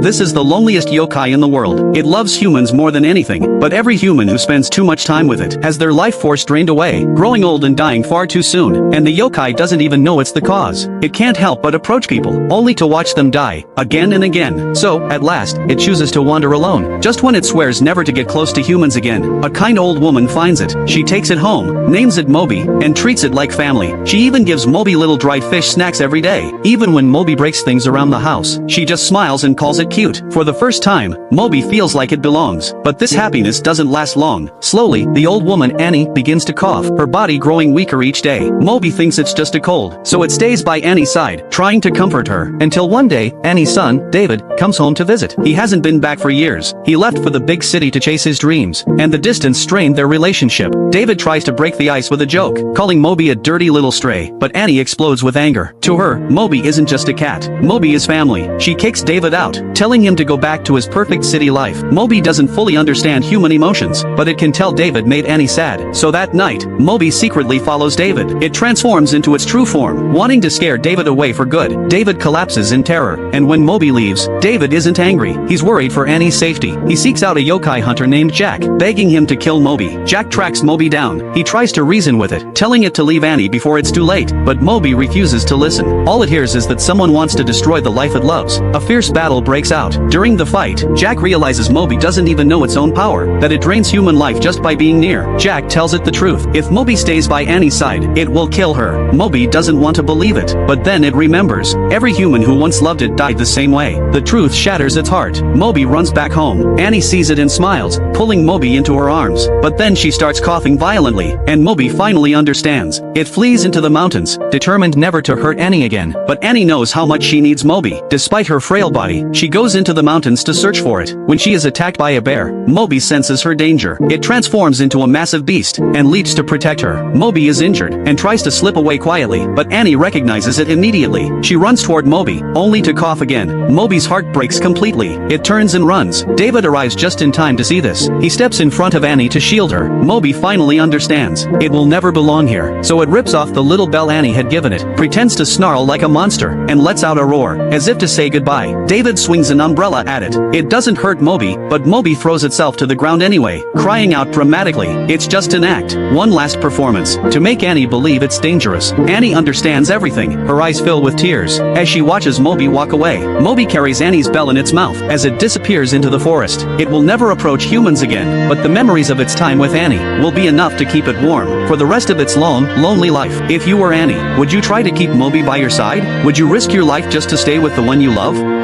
This is the loneliest yokai in the world. It loves humans more than anything, but every human who spends too much time with it has their life force drained away, growing old and dying far too soon, and the yokai doesn't even know it's the cause. It can't help but approach people, only to watch them die, again and again. So, at last, it chooses to wander alone. Just when it swears never to get close to humans again, a kind old woman finds it. She takes it home, names it Moby, and treats it like family. She even gives Moby little dried fish snacks every day. Even when Moby breaks things around the house, she just smiles and calls it cute. For the first time, Moby feels like it belongs. But this happiness doesn't last long. Slowly, the old woman Annie begins to cough, her body growing weaker each day. Moby thinks it's just a cold, so it stays by Annie's side, trying to comfort her, until one day, Annie's son, David, comes home to visit. He hasn't been back for years. He left for the big city to chase his dreams, and the distance strained their relationship. David tries to break the ice with a joke, calling Moby a dirty little stray, but Annie explodes with anger. To her, Moby isn't just a cat. Moby is family. She kicks David out, telling him to go back to his perfect city life. Moby doesn't fully understand human emotions, but it can tell David made Annie sad. So that night, Moby secretly follows David. It transforms into its true form, wanting to scare David away for good. David collapses in terror, and when Moby leaves, David isn't angry. He's worried for Annie's safety. He seeks out a yokai hunter named Jack, begging him to kill Moby. Jack tracks Moby down. He tries to reason with it, telling it to leave Annie before it's too late, but Moby refuses to listen. All it hears is that someone wants to destroy the life it loves. A fierce battle breaks out. During the fight, Jack realizes Moby doesn't even know its own power, that it drains human life just by being near. Jack tells it the truth. If Moby stays by Annie's side, it will kill her. Moby doesn't want to believe it, but then it remembers. Every human who once loved it died the same way. The truth shatters its heart. Moby runs back home. Annie sees it and smiles, pulling Moby into her arms. But then she starts coughing violently, and Moby finally understands. It flees into the mountains, determined never to hurt Annie again. But Annie knows how much she needs Moby. Despite her frail body, she goes into the mountains to search for it. When she is attacked by a bear, Moby senses her danger. It transforms into a massive beast, and leaps to protect her. Moby is injured, and tries to slip away quietly, but Annie recognizes it immediately. She runs toward Moby, only to cough again. Moby's heart breaks completely. It turns and runs. David arrives just in time to see this. He steps in front of Annie to shield her. Moby finally understands. It will never belong here. So it rips off the little bell Annie had given it, pretends to snarl like a monster, and lets out a roar, as if to say goodbye. David swings an umbrella at it. It doesn't hurt Moby, but Moby throws itself to the ground anyway, crying out dramatically. It's just an act. One last performance, to make Annie believe it's dangerous. Annie understands everything. Her eyes fill with tears, as she watches Moby walk away. Moby carries Annie's bell in its mouth, as it disappears into the forest. It will never approach humans again, but the memories of its time with Annie will be enough to keep it warm for the rest of its long, lonely life. If you were Annie, would you try to keep Moby by your side? Would you risk your life just to stay with the one you love?